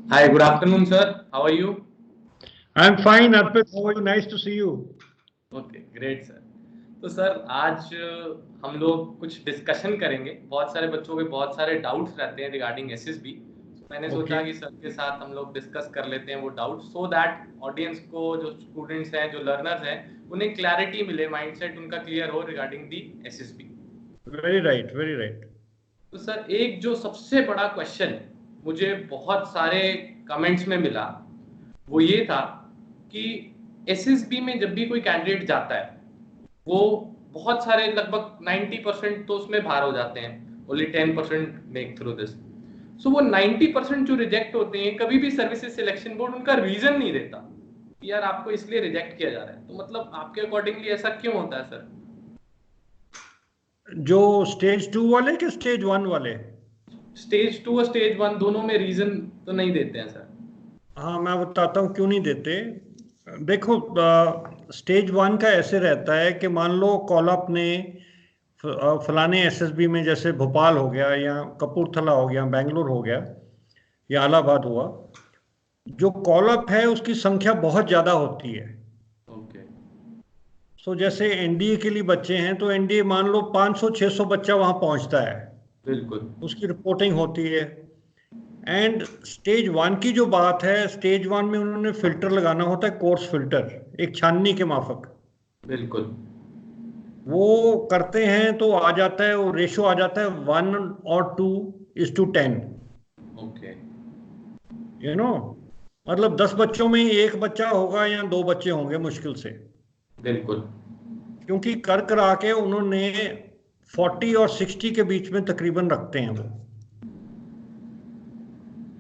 Hi, good afternoon, sir. How are you? I'm fine, Arpit. How are you? Nice to see you. Okay great sir. तो sir आज हम लोग कुछ discussion करेंगे। बहुत सारे बच्चों के बहुत सारे डाउट्स रहते हैं रिगार्डिंग एसएसबी। मैंने सोचा Okay. कि सर के साथ हम लोग डिस्कस कर लेते हैं वो डाउट, सो दैट ऑडियंस को, जो स्टूडेंट्स हैं, जो लर्नर्स हैं, उन्हें क्लैरिटी मिले, माइंडसेट उनका क्लियर हो regarding the SSB. Very right. Very right. तो सर एक जो सबसे बड़ा क्वेश्चन मुझे बहुत सारे कमेंट्स में मिला वो ये था कि एसएसबी में जब भी कोई कैंडिडेट जाता है वो बहुत सारे लगभग 90% तो उसमें बाहर हो जाते हैं, ओनली 10% मेक थ्रू दिस। सो वो 90% जो रिजेक्ट होते हैं, कभी भी सर्विसेज सिलेक्शन बोर्ड उनका रीजन नहीं देता कि यार आपको इसलिए रिजेक्ट किया जा रहा है। तो मतलब आपके अकॉर्डिंगली ऐसा क्यों होता है सर? जो स्टेज 2 वाले के स्टेज 1 वाले? स्टेज 2 और स्टेज 1 दोनों में रीजन तो नहीं देते हैं सर। हाँ, मैं बताता हूँ क्यों नहीं देते। देखो, स्टेज 1 का ऐसे रहता है कि मान लो कॉलअप ने फलाने एसएसबी में, जैसे भोपाल हो गया या कपूरथला हो गया, बेंगलुरु हो गया या इलाहाबाद हुआ, जो कॉलअप है उसकी संख्या बहुत ज़्यादा होती है। ओके। सो जैसे एनडीए के लिए बच्चे हैं तो एनडीए मान लो 500-600 बच्चा वहाँ पहुँचता है, बिल्कुल। उसकी रिपोर्टिंग होती है। एंड स्टेज 1 की जो बात है, स्टेज 1 में उन्होंने फिल्टर लगाना होता है, कोर्स फिल्टर, एक छाननी के माफक। बिल्कुल। वो करते हैं तो आ जाता है, वो रेशो आ जाता है 1 और 2:10। ओके। यू नो मतलब 10 बच्चों में एक बच्चा होगा या दो बच्चे होंगे मुश्किल से, बिल्कुल। क्योंकि कर करा के उन्होंने 40 और 60 के बीच में तकरीबन रखते हैं वो।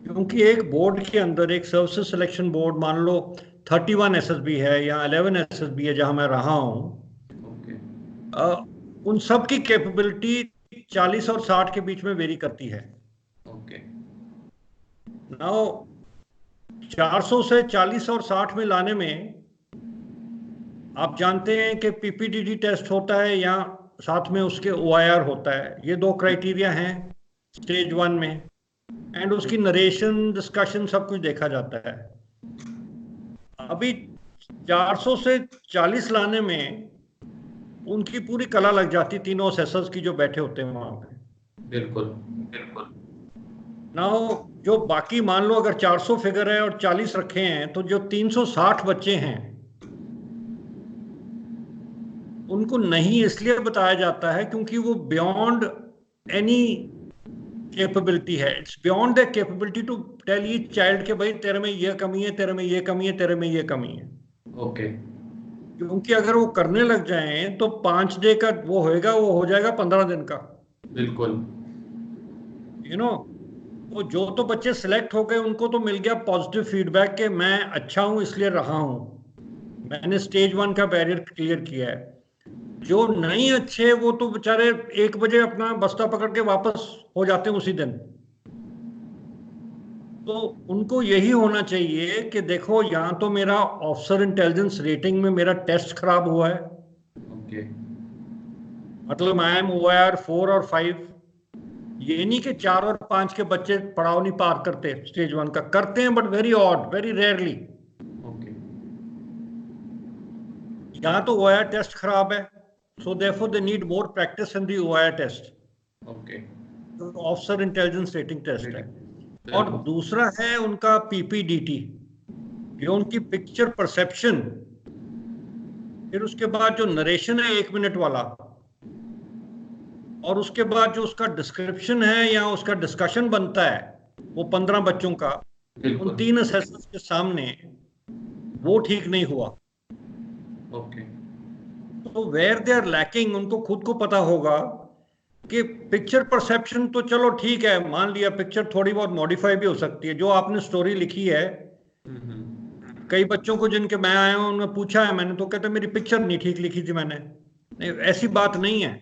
क्योंकि एक बोर्ड के अंदर, एक सर्विसेज सिलेक्शन बोर्ड, मान लो 31 एसएसबी है या 11 एसएसबी है जहां मैं रहा हूं, ओके। उन सब की कैपेबिलिटी 40 और 60 के बीच में वेरी करती है। ओके। नाउ 400 से 40 और 60 में लाने में, आप जानते हैं कि पीपीडीडी टेस्ट होता है या साथ में उसके ओआईआर होता है। ये दो क्राइटेरिया हैं स्टेज 1 में। एंड उसकी नरेशन, डिस्कशन, सब कुछ देखा जाता है। अभी 400 से 40 लाने में उनकी पूरी कला लग जाती, तीनों असेसर्स की जो बैठे होते हैं वहां पे। बिल्कुल। नाउ जो बाकी, मान लो अगर 400 फिगर है और 40 रखे हैं, तो जो 360 बच्चे हैं उनको नहीं इसलिए बताया जाता है क्योंकि वो बियॉन्ड एनी कैपेबिलिटी है। It's beyond the capability to tell each child के भाई तेरे में ये कमी है, तेरे में ये कमी है, तेरे में ये कमी है। ओके। क्योंकि अगर वो करने लग जाएं तो 5 डे का वो होएगा, वो हो जाएगा 15 दिन का। बिल्कुल। यू नो तो जो तो बच्चे सिलेक्ट हो गए उनको तो मिल गया पॉजिटिव फीडबैक कि मैं अच्छा हूं इसलिए रहा हूं, मैंने स्टेज 1 का बैरियर क्लियर किया है। जो नहीं अच्छे वो तो बेचारे 1 बजे अपना बस्ता पकड़ के वापस हो जाते हैं उसी दिन। तो उनको यही होना चाहिए कि देखो, यहाँ तो मेरा ऑफिसर इंटेलिजेंस रेटिंग में मेरा टेस्ट खराब हुआ है, ओके। मतलब आई एम OIR 4 और 5। ये नहीं कि 4 और 5 के बच्चे पड़ाव नहीं पार करते, स्टेज 1 का करते हैं but very odd, very rarely. Okay. यहाँ तो OIR टेस्ट खराब है, so therefore they need more practice in the OIR test, okay. जो ऑफिसर इंटेलिजेंस रेटिंग टेस्ट है। और बिल्कुल। दूसरा है उनका PPDT, जो उनकी पिक्चर परसेप्शन, फिर उसके बाद जो नरेशन है 1 मिनट वाला, और उसके बाद जो उसका डिस्क्रिप्शन है या उसका डिस्कशन बनता है वो 15 बच्चों का, उन बिल्कुल। 3 असेसर्स के सामने, वो ठीक नहीं हुआ। ओके। तो वेयर दे आर लैकिंग, उनको खुद को पता होगा कि पिक्चर परसेप्शन तो चलो ठीक है, मान लिया पिक्चर थोड़ी बहुत मॉडिफाई भी हो सकती है। जो आपने स्टोरी लिखी है, कई बच्चों को जिनके मैं आया हूं उन्होंने पूछा है, मैंने तो कहते मेरी पिक्चर नहीं ठीक लिखी थी मैंने। नहीं, ऐसी बात नहीं है।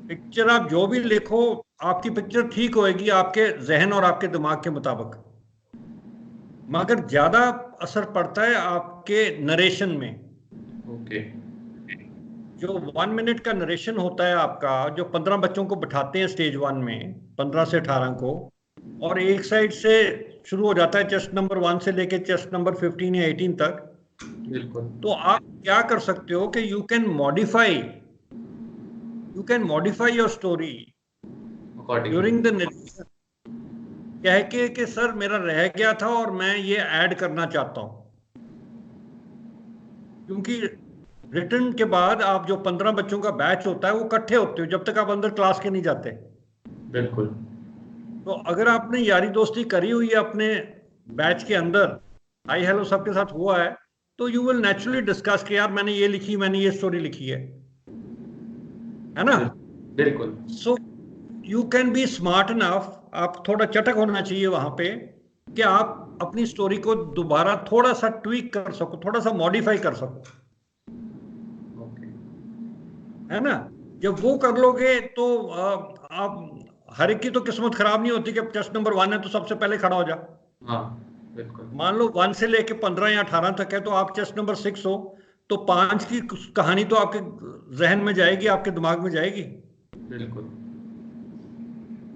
पिक्चर आप जो भी लिखो, आपकी पिक्चर ठीक होएगी आपके जहन और आपके दिमाग के मुताबिक, मगर ज्यादा असर पड़ता है आपके नरेशन में। ओके। जो 1 मिनट का नरेशन होता है आपका, जो 15 बच्चों को बिठाते हैं स्टेज 1 में, 15 से 18 को, और एक साइड से शुरू हो जाता है चेस्ट नंबर 1 से लेके चेस्ट नंबर 15 या 18 तक, बिल्कुल। तो आप क्या कर सकते हो कि you can modify your story accordingly. During the narration, कह के कि सर मेरा रह गया था और मैं ये ऐड करना चाहता हूं। क्योंकि रिटर्न के बाद आप जो 15 बच्चों का बैच होता है वो इकट्ठे होते हो जब तक आप अंदर क्लास के नहीं जाते। बिल्कुल। तो अगर आपने यारी दोस्ती करी हुई है अपने बैच के अंदर, हाई हेलो सबके साथ हुआ है, तो यू विल नेचुरली डिस्कस कि यार मैंने ये लिखी, मैंने ये स्टोरी लिखी है ना। बिल्कुल। So you can be smart enough, आप थोड़ा चटक होना चाहिए वहां पे कि आप अपनी स्टोरी को दोबारा थोड़ा सा ट्वीक कर सको, थोड़ा सा मॉडिफाई कर सको, ओके। है ना। जब वो कर लोगे तो आप, हर एक की तो किस्मत खराब नहीं होती कि टेस्ट नंबर 1 है तो सबसे पहले खड़ा हो जा। हाँ। बिल्कुल। मान लो 1 से लेके 15 या 18 तक है, तो आप टेस्ट नंबर 6 हो, तो 5 की कहानी तो आपके जहन में जाएगी, आपके दिमाग में जाएगी। बिल्कुल।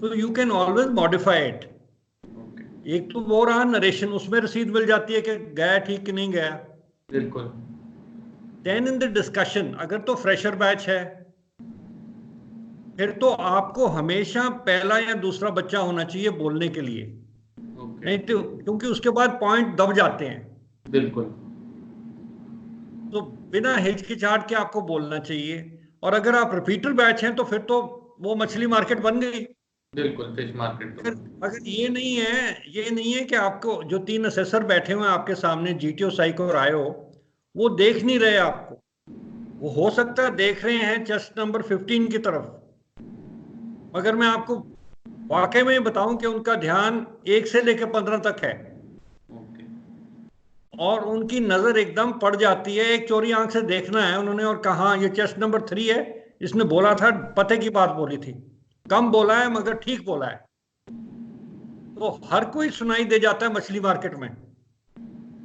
तो you can always modify it. Okay. एक तो वो रहा नरेशन, उसमें रसीद मिल जाती है कि गया ठीक कि नहीं गया। बिल्कुल। देन इन द डिस्कशन, अगर तो फ्रेशर बैच है, फिर तो आपको हमेशा पहला या दूसरा बच्चा होना चाहिए बोलने के लिए, ओके। नहीं तो क्योंकि उसके बाद पॉइंट दब जाते हैं। बिल्कुल। तो बिना हिचकिचाहट के आपको बोलना चाहिए। और अगर आप रिपीटर बैच हैं तो फिर तो वो मछली मार्केट बन गई। बिल्कुल फिश मार्केट तो अगर बन गई। अगर ये नहीं है कि आपको जो 3 असेसर बैठे हुए हैं आपके सामने, जीटीओ, साइको और आयो, वो देख नहीं रहे आपको। वो हो सकता है देख रहे हैं चेस्ट नंबर 15 की तरफ, मगर मैं आपको वाकई में बताऊं कि उनका ध्यान 1 से लेकर 15 तक है, ओके। और उनकी नजर एकदम पड़ जाती है। एक चोरी आंख से देखना है उन्होंने, और कहा ये चेस्ट नंबर 3 है, इसने बोला था, पते की बात बोली थी, कम बोला है मगर ठीक बोला है। तो हर कोई सुनाई दे जाता है मछली मार्केट में,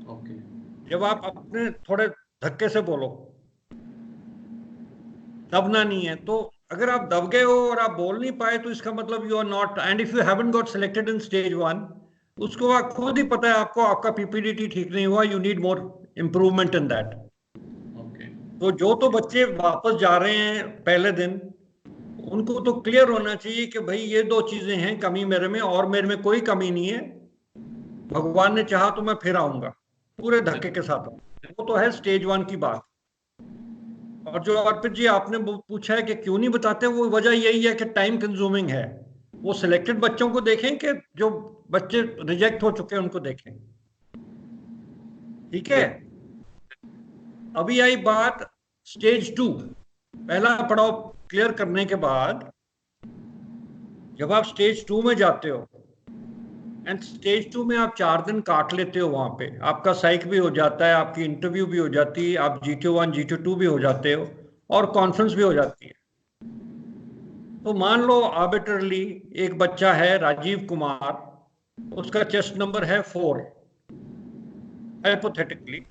ओके। जब आप अपने थोड़े धक्के से बोलो। दबना नहीं है, तो अगर आप दब गए हो और आप बोल नहीं पाए तो इसका मतलब you are not, and if you haven't got selected in stage 1, उसको आप खुद ही पता है आपको, आपका पीपीडीटी ठीक नहीं हुआ, you need more improvement in that. Okay. तो जो तो बच्चे वापस जा रहे हैं पहले दिन, उनको तो क्लियर होना चाहिए कि भाई ये 2 चीजें हैं कमी मेरे में, और मेरे में कोई कमी नहीं है, भगवान ने चाहा तो मैं फिर आऊंगा पूरे धक्के के साथ। वो तो है स्टेज 1 की बात। और जो अर्पित जी आपने पूछा है कि क्यों नहीं बताते, वो वजह यही है कि टाइम कंज्यूमिंग है। वो सिलेक्टेड बच्चों को देखें कि जो बच्चे रिजेक्ट हो चुके हैं उनको देखें। ठीक है। अभी आई बात स्टेज 2, पहला पड़ाव क्लियर करने के बाद जब आप स्टेज 2 में जाते हो, एंड स्टेज 2 में आप 4 दिन काट लेते हो, वहां पे आपका साइक भी हो जाता है, आपकी इंटरव्यू भी हो जाती है, आप GTO 1 GTO 2 भी हो जाते हो, और कॉन्फ्रेंस भी हो जाती है। तो मान लो आर्बिट्रली एक बच्चा है राजीव कुमार, उसका चेस्ट नंबर है 4, हाइपोथेटिकली।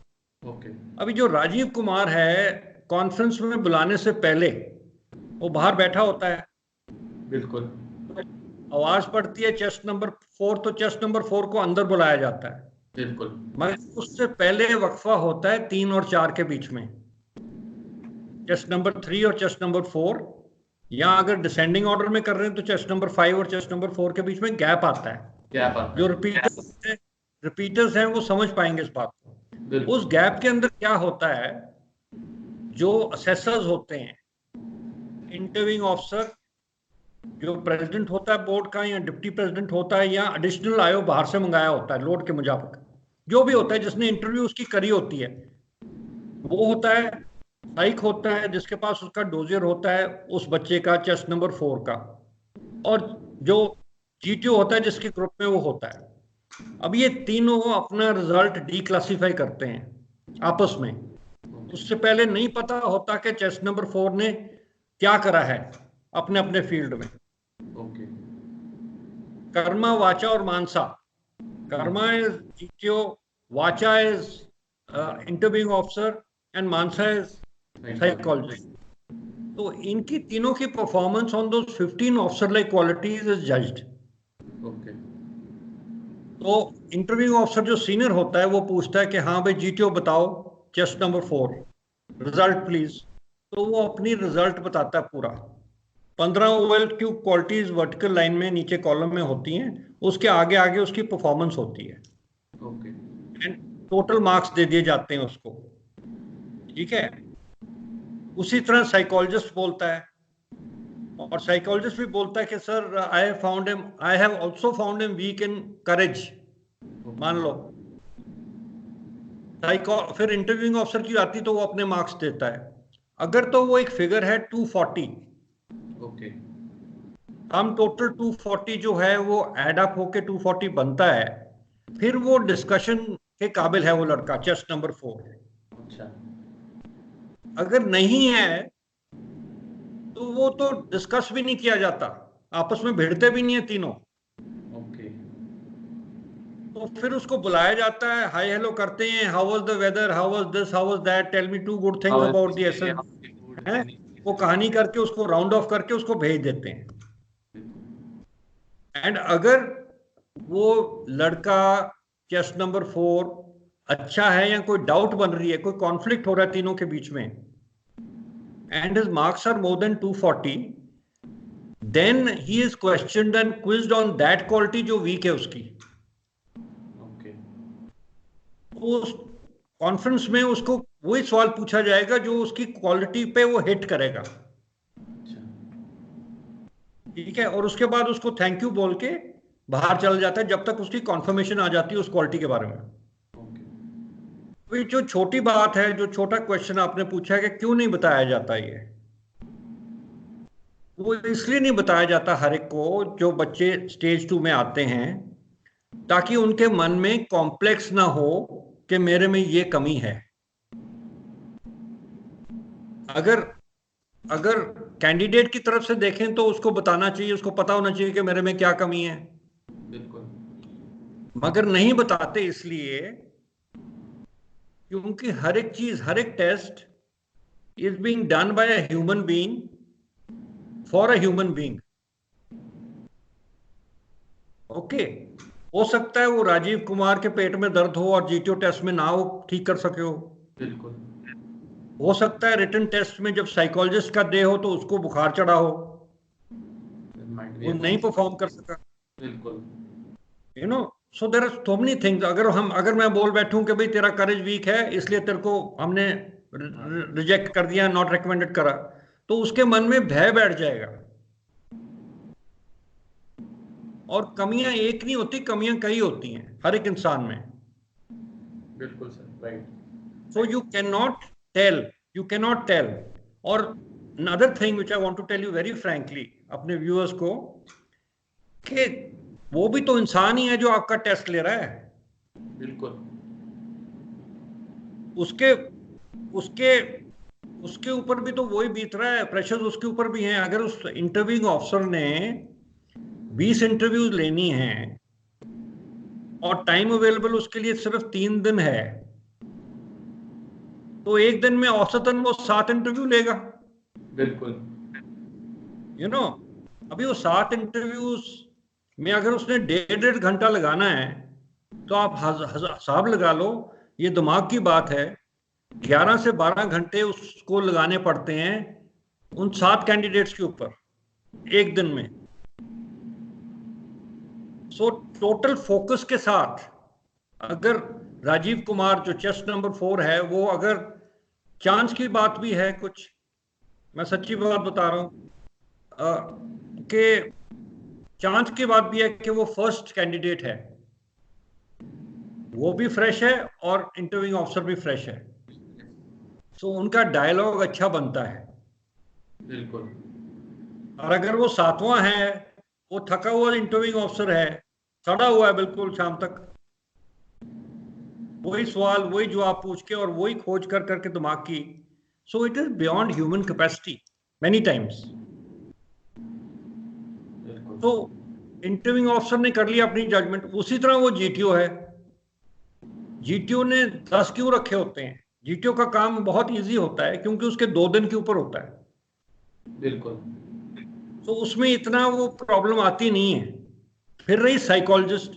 ओके। अभी जो राजीव कुमार है, कॉन्फ्रेंस में बुलाने से पहले वो बाहर बैठा होता है, बिल्कुल। तो आवाज पड़ती है चेस्ट नंबर 4, तो चेस्ट नंबर 4 को अंदर बुलाया जाता है। बिल्कुल। मगर उससे पहले वक्फा होता है 3 और 4 के बीच में, चेस्ट नंबर 3 और चेस्ट नंबर 4, या अगर डिसेंडिंग ऑर्डर में कर रहे हैं तो चेस्ट नंबर 5 और चेस्ट नंबर 4 के बीच में गैप आता है। क्या बात जो है। रिपीटर्स हैं वो समझ पाएंगे इस बात को। उस बिल्कुल। गैप के अंदर क्या होता है, जो असेसर्स होते हैं, इंटरव्यूइंग ऑफिसर, जो प्रेसिडेंट होता है बोर्ड का या डिप्टी प्रेसिडेंट होता है, या एडिशनल आयो बाहर से मंगाया होता है लोड के मुताबिक, जो भी होता है जिसने इंटरव्यू उसकी करी होती है, वो होता है। साइक होता है जिसके पास उसका डोजियर होता है उस बच्चे का चेस्ट नंबर 4 का, और जो GTO होता है जिसके ग्रुप में वो होता है। अब ये तीनों अपना रिजल्ट डीक्लासिफाई करते हैं आपस में। उससे पहले नहीं पता होता कि चेस्ट नंबर 4 ने क्या करा है अपने अपने फील्ड में। ओके। कर्मा, वाचा और मानसा। कर्मा इज GTO, वाचा इज इंटरव्यूइंग ऑफिसर, एंड मानसा इज साइकोलॉजिस्ट। तो इनकी तीनों की परफॉर्मेंस ऑन दो 15 officer like qualities is judged. Okay. तो इंटरव्यू ऑफिसर जो सीनियर होता है वो पूछता है कि हाँ भाई जीटीओ बताओ, चेस्ट नंबर 4 रिजल्ट प्लीज। तो वो अपनी रिजल्ट बताता है पूरा। 15 ओवल की क्वालिटीज वर्टिकल लाइन में नीचे कॉलम में होती हैं, उसके आगे आगे उसकी परफॉर्मेंस होती है, ओके। एंड टोटल मार्क्स दे दिए जाते हैं उसको। ठीक है। उसी तरह साइकोलॉजिस्ट बोलता है, और साइकोलॉजिस्ट भी बोलता है कि sir I have also found him weak in courage, मान लो। फिर इंटरव्यूइंग ऑफिसर की आती तो वो अपने मार्क्स देता है। अगर तो वो एक फिगर है 240, ओके। हम टोटल 240 जो है वो एड अप होके 240 बनता है, फिर वो डिस्कशन के काबिल है वो लड़का, चेस्ट नंबर 4। अच्छा। अगर नहीं है तो वो तो डिस्कस भी नहीं किया जाता, आपस में भिड़ते भी नहीं है तीनों। ओके। तो फिर उसको बुलाया जाता है, हाय हेलो करते हैं, how was the weather, how was this, how was that, tell me 2 good things how is about the this day, SS. How is good, है, एनी वो कहानी करके उसको राउंड ऑफ करके उसको भेज देते हैं। एंड अगर वो लड़का चेस्ट नंबर 4 अच्छा है, या कोई डाउट बन रही है, कोई कॉन्फ्लिक्ट हो रहा है तीनों के बीच में, and his marks are more than 240, then he is questioned and quizzed on that quality जो वीक है उसकी। ओके। उस कॉन्फ्रेंस में उसको वही सवाल पूछा जाएगा जो उसकी क्वालिटी पे वो हिट करेगा। अच्छा। ठीक है। और उसके बाद उसको थैंक यू बोल के बाहर चला जाता है, जब तक उसकी कॉन्फर्मेशन आ जाती है उस क्वालिटी के बारे में। ओके। तो जो छोटी बात है, जो छोटा क्वेश्चन आपने पूछा है कि क्यों नहीं बताया जाता, ये वो इसलिए नहीं बताया जाता हर एक को जो बच्चे स्टेज 2 में आते हैं, ताकि उनके मन में कॉम्प्लेक्स ना हो कि मेरे में ये कमी है। अगर अगर कैंडिडेट की तरफ से देखें तो उसको बताना चाहिए, उसको पता होना चाहिए कि मेरे में क्या कमी है। बिल्कुल। मगर नहीं बताते इसलिए क्योंकि हर एक चीज, हर एक test is being done by a human being for a human being. Okay. हो सकता है वो राजीव कुमार के पेट में दर्द हो और जीटीओ टेस्ट में ना वो ठीक कर सके बिल्कुल। हो सकता है रिटन टेस्ट में जब साइकोलॉजिस्ट का डे हो तो उसको बुखार चढ़ा हो, माइट बी वो अ नहीं परफॉर्म कर कॉन्सिक्वेंस। सका। बिल्कुल। You know, so there are so many things. अगर मैं बोल बैठूं कि भाई तेरा करेज वीक है इसलिए तेरे को हमने हाँ। रिजेक्ट कर दिया, नॉट रिकमेंडेड करा, तो उसके मन में भय बैठ जाएगा। और कमियां एक नहीं होती, कमियां कई होती हैं हर एक इंसान में। बिल्कुल sir, right. So you cannot tell. और another thing which I want to tell you very frankly अपने व्यूअर्स को, कि वो भी तो इंसान ही है जो आपका टेस्ट ले रहा है। बिल्कुल। उसके उसके उसके ऊपर भी तो वही बीत रहा है, प्रेशर उसके ऊपर भी है। अगर उस इंटरव्यूइंग ऑफिसर ने 20 इंटरव्यूज लेनी है और टाइम अवेलेबल उसके लिए सिर्फ 3 दिन है, तो एक दिन में औसतन वो 7 इंटरव्यू लेगा। बिल्कुल। यू नो, अभी वो 7 इंटरव्यूज में अगर उसने 1.5 घंटा लगाना है, तो आप हिसाब लगा लो, ये दिमाग की बात है, 11 से 12 घंटे उसको लगाने पड़ते हैं उन 7 कैंडिडेट्स के ऊपर एक दिन में। सो टोटल फोकस के साथ अगर राजीव कुमार जो चेस्ट नंबर 4 है, वो अगर चांस की बात भी है कुछ, मैं सच्ची बात बता रहा हूं कि चांस की बात भी है कि वो फर्स्ट कैंडिडेट है, वो भी फ्रेश है और इंटरव्यूइंग ऑफिसर भी फ्रेश है, सो उनका डायलॉग अच्छा बनता है। बिल्कुल। और अगर वो 7वां है, वो थका हुआ इंटरव्यूइंग ऑफिसर है, सड़ा हुआ है बिल्कुल शाम तक, वही सवाल वही जवाब पूछ के और वही खोज कर करके दिमाग की, so it is beyond human capacity many times. बिल्कुल। तो इंटरव्यूइंग ऑफिसर ने कर लिया अपनी जजमेंट। उसी तरह वो जीटीओ है, जीटीओ ने 10 क्यों रखे होते हैं? जीटीओ का काम बहुत इजी होता है क्योंकि उसके 2 दिन के ऊपर होता है, बिल्कुल। तो उसमें इतना वो प्रॉब्लम आती नहीं है। फिर रही साइकोलॉजिस्ट,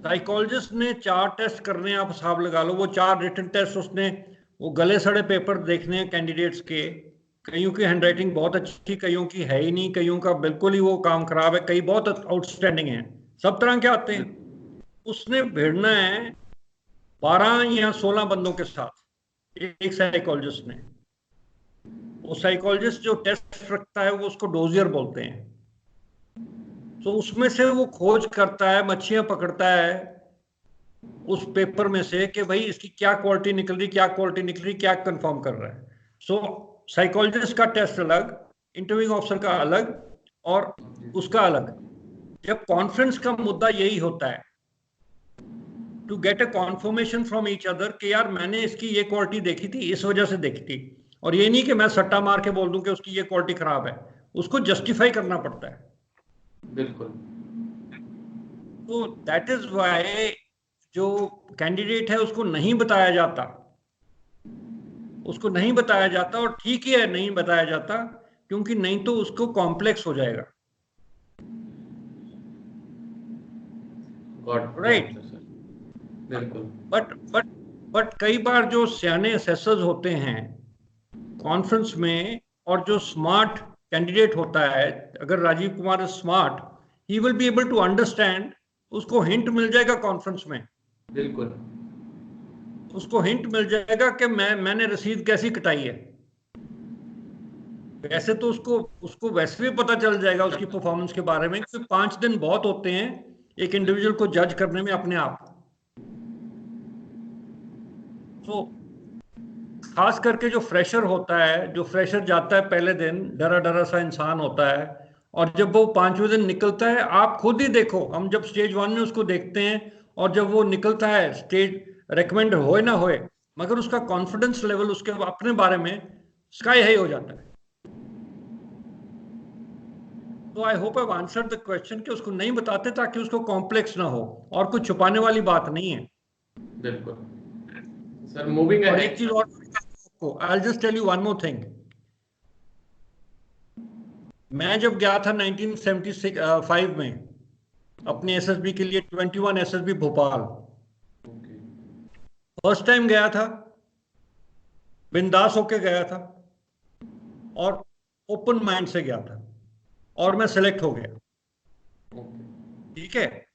साइकोलॉजिस्ट ने 4 टेस्ट करने हैं, आप हिसाब लगा लो। वो 4 रिटन टेस्ट उसने, वो गले सड़े पेपर देखने हैं कैंडिडेट्स के। कईयों की हैंडराइटिंग बहुत अच्छी, कईयों की है ही नहीं, कईयों का बिल्कुल ही वो काम खराब है, कई बहुत आउटस्टैंडिंग हैं, सब तरह के आते हैं। उसने भिड़ना है 12 या 16 बंदों के साथ, एक साइकोलॉजिस्ट ने। वो साइकोलॉजिस्ट जो टेस्ट रखता है वो उसको डोजियर बोलते हैं। तो उसमें से वो खोज करता है, मच्छियां पकड़ता है उस पेपर में से कि भाई इसकी क्या क्वालिटी निकल रही, क्या क्वालिटी निकल रही, क्या कंफर्म कर रहा है। सो साइकोलॉजिस्ट का टेस्ट अलग, इंटरव्यूइंग ऑफिसर का अलग और उसका अलग। जब कॉन्फ्रेंस का मुद्दा यही होता है, to get a confirmation from each other कि यार मैंने इसकी ये क्वालिटी देखी थी, इस वजह से देखी थी, और ये नहीं कि मैं सट्टा मार के बोल दूं कि उसकी ये क्वालिटी खराब है। उसको जस्टिफाई करना पड़ता है। बिल्कुल। तो दैट इज वाई जो कैंडिडेट है उसको नहीं बताया जाता, उसको नहीं बताया जाता, और ठीक ही है नहीं बताया जाता, क्योंकि नहीं तो उसको कॉम्प्लेक्स हो जाएगा। राइट। बिल्कुल। बट कई बार जो सियाने असेसर्स होते हैं कॉन्फ्रेंस में, और जो स्मार्ट कैंडिडेट होता है, अगर Rajeev Kumar is smart, he will be able to understand. उसको हिंट मिल जाएगा कॉन्फ्रेंस में, बिल्कुल। उसको हिंट मिल जाएगा कि मैंने रसीद कैसी कटाई है। वैसे तो उसको उसको वैसे भी पता चल जाएगा उसकी परफॉर्मेंस के बारे में, क्योंकि 5 दिन बहुत होते हैं एक इंडिविजुअल को जज करने में अपने आप। तो खास करके जो फ्रेशर होता है, जो फ्रेशर जाता है पहले दिन, डरा डरा सा इंसान होता है, और जब वो 5वें दिन निकलता है, आप खुद ही देखो, हम जब स्टेज 1 में उसको देखते हैं और जब वो निकलता है, स्टेज रेकमेंड होए ना होए, मगर उसका कॉन्फिडेंस लेवल उसके अपने बारे में स्काई हाई हो जाता है। तो आई hope I answered the question कि उसको नहीं बताते ताकि उसको कॉम्प्लेक्स ना हो, और कुछ छुपाने वाली बात नहीं है। बिल्कुल सर। मूविंग और अहेड। एक चीज और आपको, I will just tell you one more thing. मैं जब गया था 1975 में अपने एसएसबी के लिए, 21 एसएसबी भोपाल, फर्स्ट टाइम गया था, बिंदास होके गया था और ओपन माइंड से गया था, और मैं सेलेक्ट हो गया। ठीक है।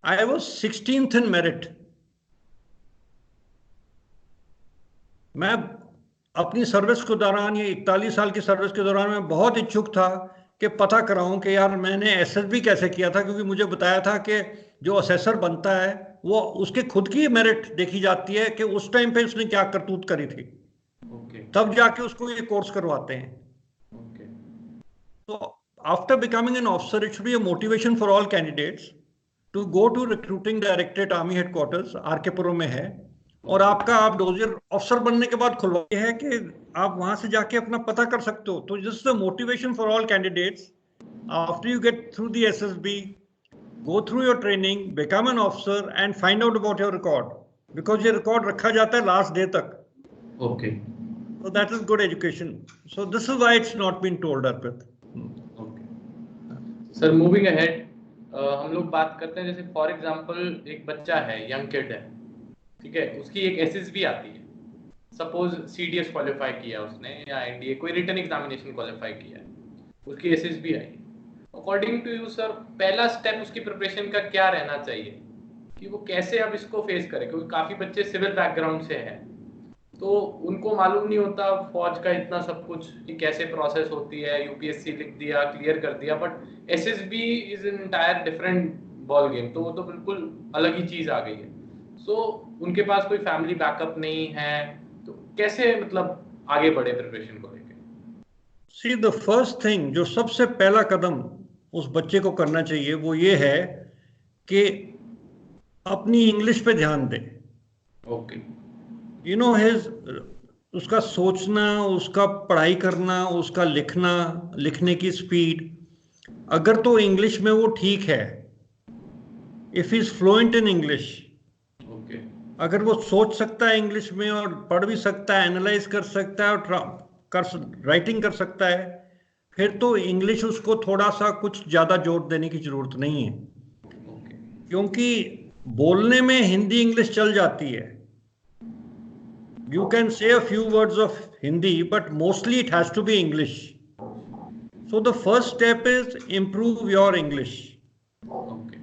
I was 16th in merit. मैं अपनी सर्विस के दौरान, ये 41 साल की सर्विस के दौरान, मैं बहुत इच्छुक था कि पता कराऊं कि यार मैंने एसएसबी कैसे किया था, क्योंकि मुझे बताया था कि जो असेसर बनता है वो उसके खुद की मेरिट देखी जाती है कि उस टाइम पे उसने क्या करतूत करी थी, तब जाके उसको ये कोर्स करवाते हैं। तो after becoming an officer, it should be a motivation for all candidates to go to recruiting directorate army headquarters, RK Puram में है, और आपका, आप डोजियर ऑफिसर बनने के बाद खुलवा है कि आप वहां से जाके अपना पता कर सकते हो। तो this is the motivation for all candidates. After you get through the SSB, go through your training, become an officer and find out about your record, because ये रिकॉर्ड रखा जाता है लास्ट डे तक। Okay. So that is good education. So this is why it's not been told, Arpit. Sir moving ahead, हम लोग बात करते हैं जैसे फॉर एग्जांपल एक बच्चा है, यंग किड है, ठीक है, उसकी एक एसएसबी आती है, सपोज सीडीएस क्वालिफाई किया उसने या एनडीए कोई रिटन एग्जामिनेशन क्वालिफाई किया है, उसकी एसएसबी आई। अकॉर्डिंग टू यू सर, पहला स्टेप उसकी प्रिपरेशन का क्या रहना चाहिए कि वो कैसे अब इसको फेस करे, क्योंकि काफी बच्चे सिविल बैकग्राउंड से हैं, तो उनको मालूम नहीं होता फौज का इतना सब कुछ कि कैसे प्रोसेस होती है, यूपीएससी लिख दिया, क्लियर कर दिया, but SSB is an entire different ball game, तो वो तो बिल्कुल अलग ही चीज आ गई है। सो उनके पास कोई फैमिली बैकअप नहीं है, तो कैसे मतलब आगे बढ़े प्रिपरेशन को लेके? सी द फर्स्ट थिंग, जो सबसे पहला कदम उस बच्चे को करना चाहिए वो ये है कि अपनी इंग्लिश पे ध्यान दे। ओके। यू नो हिज, उसका सोचना, उसका पढ़ाई करना, उसका लिखना, लिखने की स्पीड, अगर तो इंग्लिश में वो ठीक है, if is fluent in English, अगर वो सोच सकता है इंग्लिश में और पढ़ भी सकता है, एनालाइज कर सकता है और राइटिंग कर सकता है, फिर तो इंग्लिश उसको थोड़ा सा कुछ ज्यादा जोर देने की जरूरत नहीं है। क्योंकि बोलने में हिंदी इंग्लिश चल जाती है. You can say a few words of Hindi, but mostly it has to be English. So the first step is improve your English. Okay.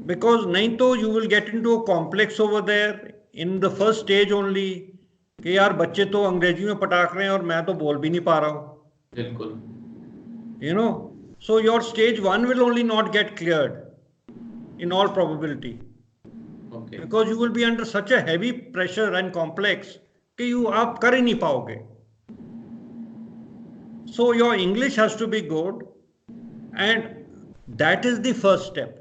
Because नहीं तो you will get into a complex over there in the first stage only कि यार बच्चे तो अंग्रेजी में पटाख रहे हैं और मैं तो बोल भी नहीं पा रहा हूँ. बिल्कुल. You know, so your stage 1 will only not get cleared in all probability. Okay. Because you will be under such a heavy pressure and complex कि आप कर ही नहीं पाओगे. So your English has to be good, and that is the first step.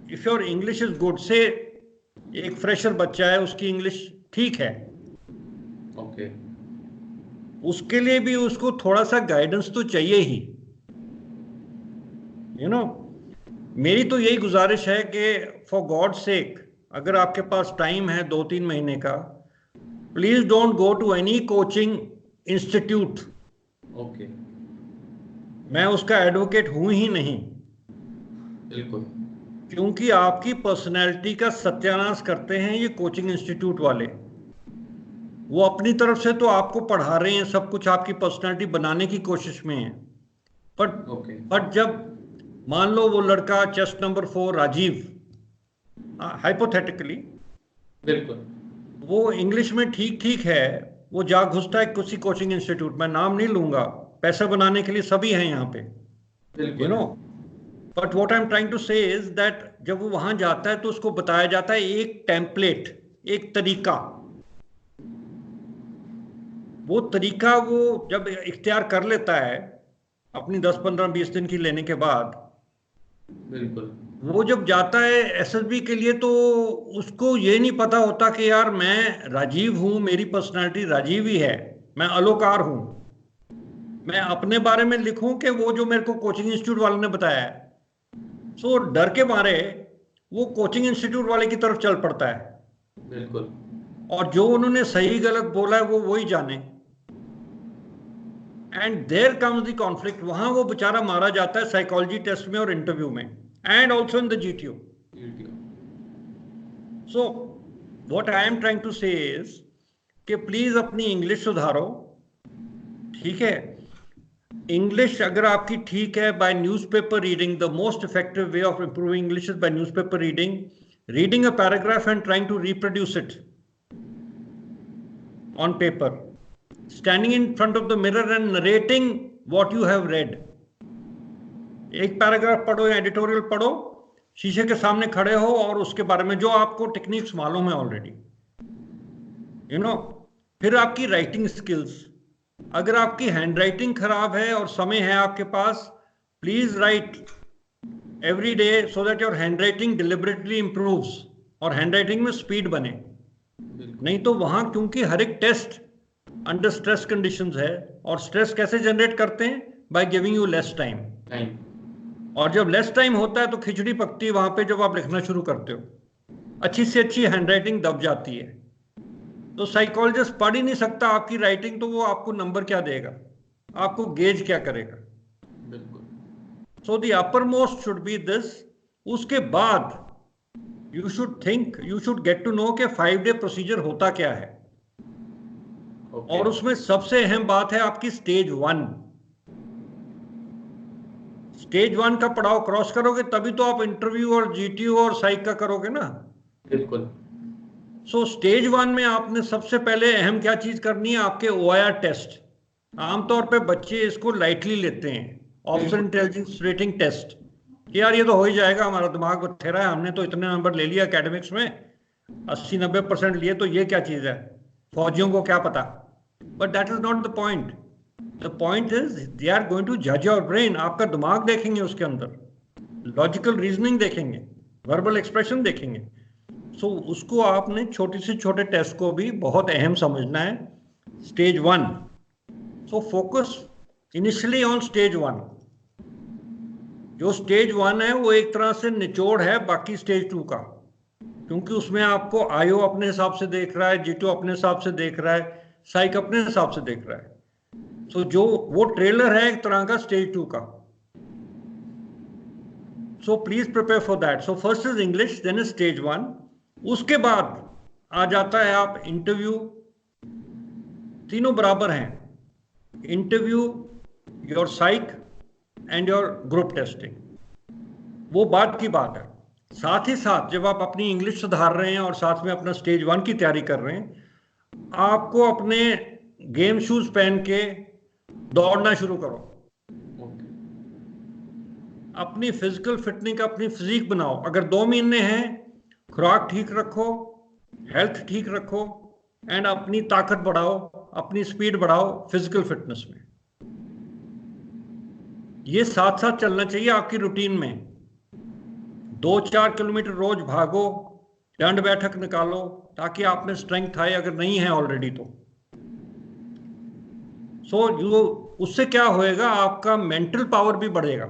If your English is good, say एक fresher बच्चा है, उसकी English ठीक है, Okay. उसके लिए भी उसको थोड़ा सा गाइडेंस तो चाहिए ही. You know, मेरी तो यही गुजारिश है कि फॉर गॉड सेक, अगर आपके पास टाइम है 2-3 महीने का, please don't go to any coaching institute. Okay. मैं उसका एडवोकेट हूं ही नहीं. बिल्कुल. क्योंकि आपकी पर्सनैलिटी का सत्यानाश करते हैं ये कोचिंग इंस्टीट्यूट वाले. वो अपनी तरफ से तो आपको पढ़ा रहे हैं, सब कुछ आपकी पर्सनैलिटी बनाने की कोशिश में है. बट जब मान लो वो लड़का चेस्ट नंबर 4 राजीव, हाइपोथेटिकली, बिल्कुल, वो इंग्लिश में ठीक ठीक है, वो जा घुसता है किसी कोचिंग इंस्टीट्यूट में, नाम नहीं लूंगा, पैसा बनाने के लिए सभी हैं यहाँ पे, you know. But what I am trying to say is that जब वो वहां जाता है तो उसको बताया जाता है एक टेम्पलेट, एक तरीका. वो तरीका वो जब इख्तियार कर लेता है अपनी 10-15-20 दिन की लेने के बाद, बिल्कुल, वो जब जाता है एसएसबी के लिए तो उसको ये नहीं पता होता कि यार मैं राजीव हूं, मेरी पर्सनालिटी राजीव ही है, मैं अलोकार हूं, मैं अपने बारे में लिखूं कि वो जो मेरे को कोचिंग इंस्टीट्यूट वाले ने बताया है. सो डर के मारे वो कोचिंग इंस्टीट्यूट वाले की तरफ चल पड़ता है. बिल्कुल. और जो उन्होंने सही गलत बोला है वो वही जाने. And there comes the conflict. वहां वो बेचारा मारा जाता है साइकोलॉजी टेस्ट में और इंटरव्यू में, and also in the GTO. So what I am trying to say is कि प्लीज अपनी इंग्लिश सुधारो. ठीक है, इंग्लिश अगर आपकी ठीक है, by newspaper reading, the most effective way of improving English is by newspaper reading, reading a paragraph and trying to reproduce it on paper, standing in front of the mirror and narrating what you have read. एक paragraph पढ़ो या editorial पढ़ो, शीशे के सामने खड़े हो और उसके बारे में जो आपको टेक्निक्स मालूम है ऑलरेडी, यू नो. फिर आपकी राइटिंग स्किल्स, अगर आपकी हैंडराइटिंग खराब है और समय है आपके पास, please write every day so that your handwriting deliberately improves और हैंडराइटिंग में स्पीड बने. नहीं तो वहां क्योंकि हर एक टेस्ट अंडर स्ट्रेस कंडीशंस है, और स्ट्रेस कैसे जनरेट करते हैं? By giving you less time. और जब लेस टाइम होता है तो खिचड़ी पकती है वहां पे जब आप लिखना शुरू करते हो, अच्छी से अच्छी हैंडराइटिंग दब जाती है. तो साइकोलॉजिस्ट पढ़ ही नहीं सकता आपकी राइटिंग, तो वो आपको नंबर क्या देगा, आपको गेज क्या करेगा? बिल्कुल. So the upper most should be this. उसके बाद you should think, you should get to know कि 5-day प्रोसीजर होता क्या है. और उसमें सबसे अहम बात है आपकी स्टेज 1. स्टेज 1 का पड़ाव क्रॉस करोगे तभी तो आप इंटरव्यू और जीटीओ और साइक का करोगे ना. बिल्कुल. सो स्टेज 1 में आपने सबसे पहले अहम क्या चीज करनी है? आपके OIR टेस्ट. आमतौर पे बच्चे इसको लाइटली लेते हैं, ऑफिसर इंटेलिजेंस रेटिंग टेस्ट, कि यार ये तो हो ही जाएगा, हमारा दिमाग बथेरा है, हमने तो इतने नंबर ले लिया एकेडमिक्स में, 80-90% लिए, तो ये क्या चीज है, फौजियों को क्या पता. But that is not the point. The point is they are going to जज योर ब्रेन. आपका दिमाग देखेंगे, उसके अंदर लॉजिकल रीजनिंग देखेंगे, वर्बल एक्सप्रेशन देखेंगे. सो उसको आपने छोटे से छोटे टेस्ट को भी बहुत अहम समझना है. Stage 1. So focus initially on stage 1. जो स्टेज 1 है वो एक तरह से निचोड़ है बाकी स्टेज 2 का, क्योंकि उसमें आपको आईओ अपने हिसाब से देख रहा है, जीटीओ अपने हिसाब से देख रहा है, साइक अपने हिसाब से देख रहा है. सो जो वो ट्रेलर है एक तरह का स्टेज 2 का. So please prepare for that. So first is English, then is stage 1. उसके बाद आ जाता है आप इंटरव्यू. तीनों बराबर हैं. Interview, your psych and your group testing. वो बाद की बात है. साथ ही साथ जब आप अपनी इंग्लिश सुधार रहे हैं और साथ में अपना स्टेज 1 की तैयारी कर रहे हैं, आपको अपने गेम शूज पहन के दौड़ना शुरू करो. अपनी फिजिकल फिटनेस का अपनी फिजिक बनाओ. अगर 2 महीने हैं, खुराक ठीक रखो, हेल्थ ठीक रखो एंड अपनी ताकत बढ़ाओ, अपनी स्पीड बढ़ाओ फिजिकल फिटनेस में. ये साथ साथ चलना चाहिए आपकी रूटीन में. 2-4 किलोमीटर रोज भागो, दंड बैठक निकालो ताकि आप में स्ट्रेंथ आए अगर नहीं है ऑलरेडी तो. उससे क्या होएगा, आपका मेंटल पावर भी बढ़ेगा.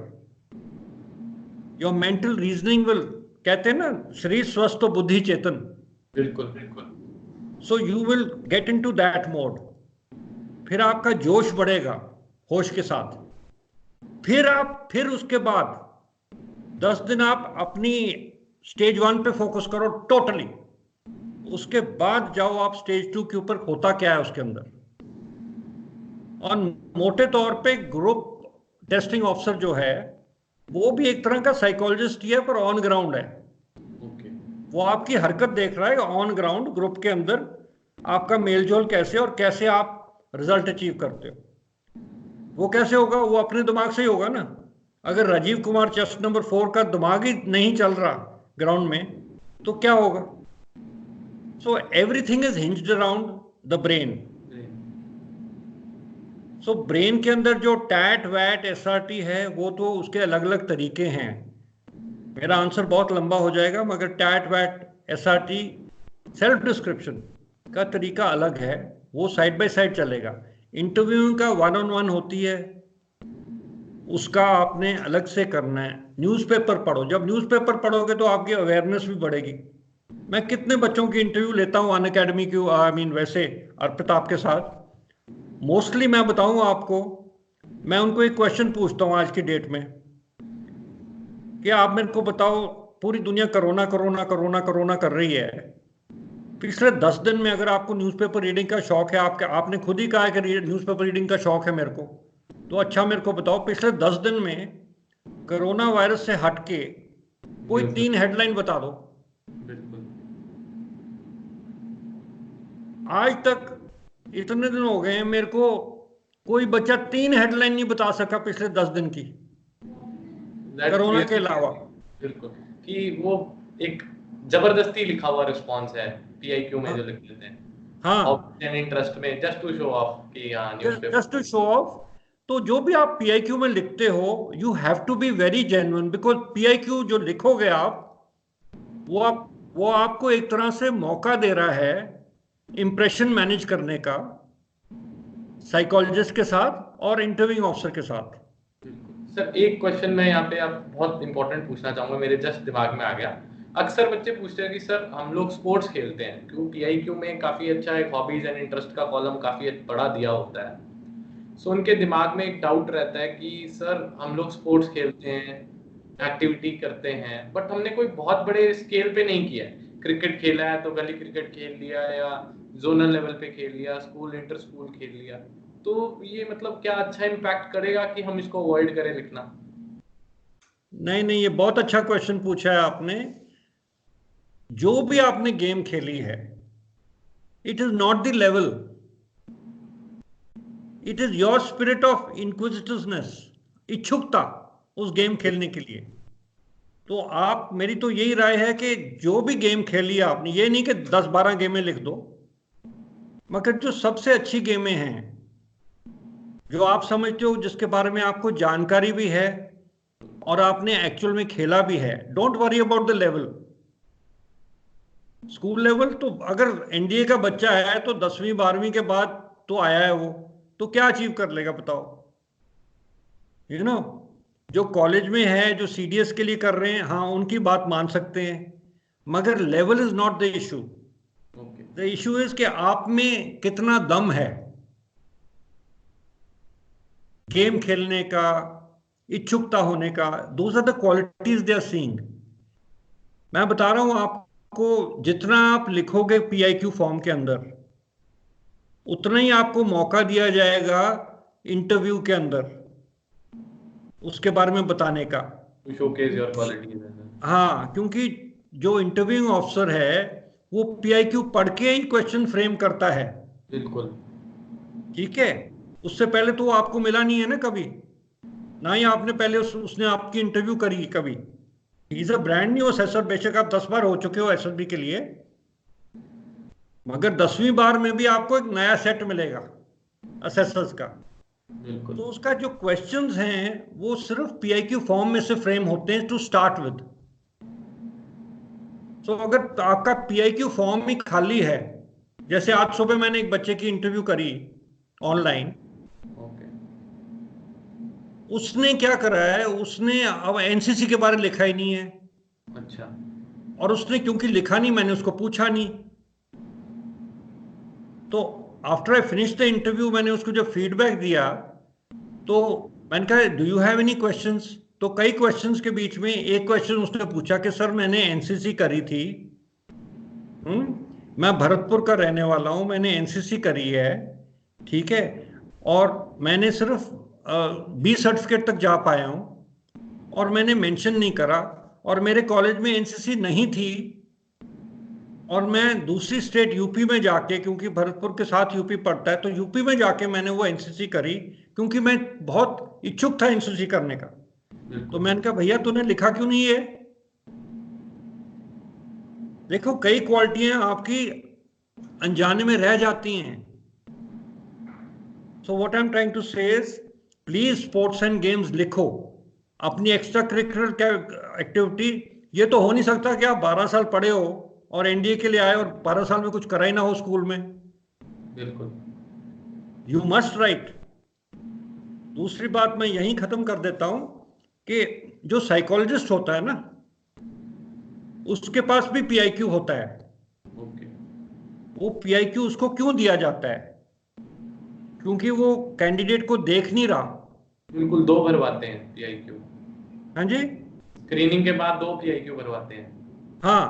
योर मेंटल रीजनिंग विल, कहते हैं ना शरीर स्वस्थ तो बुद्धि चेतन. बिल्कुल बिल्कुल. So you will get into that mode. फिर आपका जोश बढ़ेगा होश के साथ. फिर उसके बाद 10 दिन आप अपनी स्टेज 1 पे फोकस करो टोटली. उसके बाद जाओ आप स्टेज 2 के ऊपर, होता क्या है उसके अंदर. और मोटे तौर पे ग्रुप टेस्टिंग ऑफिसर जो है वो भी एक तरह का साइकोलॉजिस्ट ही है, पर ऑन ग्राउंड है. वो आपकी हरकत देख रहा है ऑन ग्राउंड. ग्रुप के अंदर आपका मेलजोल कैसे और कैसे आप रिजल्ट अचीव करते हो, वो कैसे होगा. वो अपने दिमाग से ही होगा ना. अगर राजीव कुमार चेस्ट नंबर 4 का दिमाग ही नहीं चल रहा ग्राउंड में तो क्या होगा. So everything is hinged around the brain. So brain के अंदर जो टैट वैट एसआरटी है वो तो उसके अलग अलग तरीके हैं. मेरा आंसर बहुत लंबा हो जाएगा, मगर टैट वैट एसआरटी सेल्फ डिस्क्रिप्शन का तरीका अलग है, वो साइड बाय साइड चलेगा. इंटरव्यू का 1-on-1 होती है, उसका आपने अलग से करना है. न्यूज़पेपर पढ़ो. जब न्यूज़पेपर पढ़ोगे तो आपकी अवेयरनेस भी बढ़ेगी. मैं कितने बच्चों की इंटरव्यू लेता हूँ अनअकैडमी की, आई मीन वैसे अर्पित आपके साथ. मोस्टली मैं बताऊं आपको, मैं उनको एक क्वेश्चन पूछता हूं आज की डेट में कि आप मेरे को बताओ, पूरी दुनिया कोरोना कोरोना कोरोना कोरोना कर रही है, पिछले 10 दिन में अगर आपको न्यूज़पेपर रीडिंग का शौक है, आपने खुद ही कहा है कि न्यूज़पेपर रीडिंग का शौक है मेरे को, तो अच्छा मेरे को बताओ पिछले 10 दिन में कोरोना वायरस से हटके कोई 3 हेडलाइन बता दो. आज तक इतने दिन हो गए हैं, मेरे को कोई बच्चा 3 हेडलाइन नहीं बता सका पिछले 10 दिन की कोरोना के अलावा. बिल्कुल, कि वो एक जबरदस्ती लिखा हुआ रिस्पांस है पीआईक्यू में जो लिख देते हैं. हाँ, और इंटरेस्ट में जस्ट टू शो ऑफ कि हां newspaper, just to show off. तो जो भी आप पीआईक्यू में लिखते हो, you have to be very genuine, because PIQ जो लिखोगे आप, वो आपको एक तरह से मौका दे रहा है इंप्रेशन मैनेज करने का साइकोलॉजिस्ट के साथ और इंटरव्यूइंग ऑफिसर के साथ. सर एक क्वेश्चन मैं यहाँ पे आप बहुत इंपॉर्टेंट पूछना चाहूंगा, मेरे जस्ट दिमाग में आ गया. अक्सर बच्चे पूछते हैं कि सर हम लोग स्पोर्ट्स खेलते हैं, क्यों पीआईक्यू में काफी अच्छा एक हॉबीज एंड इंटरेस्ट का कॉलम काफी बड़ा दिया होता है. सो उनके दिमाग में एक डाउट रहता है कि सर हम लोग स्पोर्ट्स खेलते हैं, एक्टिविटी करते हैं, बट हमने कोई बहुत बड़े स्केल पे नहीं किया है. क्रिकेट खेला है तो गली क्रिकेट खेल लिया, या जोनल लेवल पे खेल लिया, स्कूल इंटर स्कूल खेल लिया, तो ये मतलब क्या अच्छा इम्पैक्ट करेगा कि हम इसको अवॉइड करें लिखना? नहीं, ये बहुत अच्छा क्वेश्चन पूछा है आपने. जो भी आपने गेम खेली है, it is not the level, it is your spirit of inquisitiveness, इच्छुकता उस गेम खेलने के लिए. तो आप, मेरी तो यही राय है कि जो भी गेम खेली है आपने, ये नहीं कि 10-12 गेमें लिख दो, मगर जो सबसे अच्छी गेमें हैं, जो आप समझते हो, जिसके बारे में आपको जानकारी भी है और आपने एक्चुअल में खेला भी है, don't worry about the level. School level तो अगर एनडीए का बच्चा है तो 10वीं 12वीं के बाद तो आया है, वो तो क्या अचीव कर लेगा बताओ. यू नो, जो कॉलेज में है, जो सीडीएस के लिए कर रहे हैं, हाँ उनकी बात मान सकते हैं, मगर level is not the issue. The issue is कि आप में कितना दम है गेम खेलने का, इच्छुकता होने का, those are the qualities they are seeing. मैं बता रहा हूं आपको, जितना आप लिखोगे PIQ फॉर्म के अंदर, उतना ही आपको मौका दिया जाएगा इंटरव्यू के अंदर उसके बारे में बताने का, शोकेस योर क्वालिटीज। हाँ, क्योंकि जो इंटरव्यूइंग ऑफिसर है वो PIQ पढ़ के ही क्वेश्चन फ्रेम करता है। बिल्कुल। ठीक है, उससे पहले तो वो आपको मिला नहीं है ना कभी, ना ही आपने पहले उसने आपकी इंटरव्यू करी कभी। Is a brand new assessor, बेशक आप 10 बार हो चुके हो SSB के लिए, मगर 10वीं बार में भी आपको एक नया सेट मिलेगा असेसर्स का। बिल्कुल। तो उसका जो क्वेश्चंस हैं वो सिर्फ PIQ फॉर्म में से फ्रेम होते हैं टू स्टार्ट विद। तो अगर आपका PIQ फॉर्म ही खाली है, जैसे आज सुबह मैंने एक बच्चे की इंटरव्यू करी ऑनलाइन, ओके। उसने क्या करा है, उसने अब NCC के बारे में लिखा ही नहीं है, अच्छा। और उसने क्योंकि लिखा नहीं, मैंने उसको पूछा नहीं। तो after I finish the interview, मैंने उसको जब फीडबैक दिया तो मैंने कहा do you have any questions. तो कई क्वेश्चंस के बीच में एक क्वेश्चन उसने पूछा कि सर मैंने NCC करी थी, मैं भरतपुर का रहने वाला हूं, मैंने NCC करी है, ठीक है, और मैंने सिर्फ B सर्टिफिकेट तक जा पाया हूं, और मैंने मेंशन नहीं करा, और मेरे कॉलेज में NCC नहीं थी, और मैं दूसरी स्टेट यूपी में जाके, क्योंकि भरतपुर के साथ यूपी पड़ता है, तो यूपी में जाके मैंने वो NCC करी क्योंकि मैं बहुत इच्छुक था NCC करने का। तो मैंने कहा भैया तूने लिखा क्यों नहीं है। देखो कई क्वालिटियां आपकी अनजाने में रह जाती हैं। So what I am trying to say is, please sports and games लिखो, अपनी एक्स्ट्रा करिकुलर एक्टिविटी। ये तो हो नहीं सकता कि आप 12 साल पढ़े हो और NDA के लिए आए और 12 साल में कुछ करा ही ना हो स्कूल में। बिल्कुल। You must write. दूसरी बात मैं यहीं खत्म कर देता हूं कि जो साइकोलॉजिस्ट होता है ना, उसके पास भी PIQ होता है। ओके। वो PIQ उसको क्यों दिया जाता है, क्योंकि वो कैंडिडेट को देख नहीं रहा। बिल्कुल, 2 भरवाते हैं PIQ। हाँ जी, स्क्रीनिंग के बाद 2 PIQ भरवाते हैं। हाँ,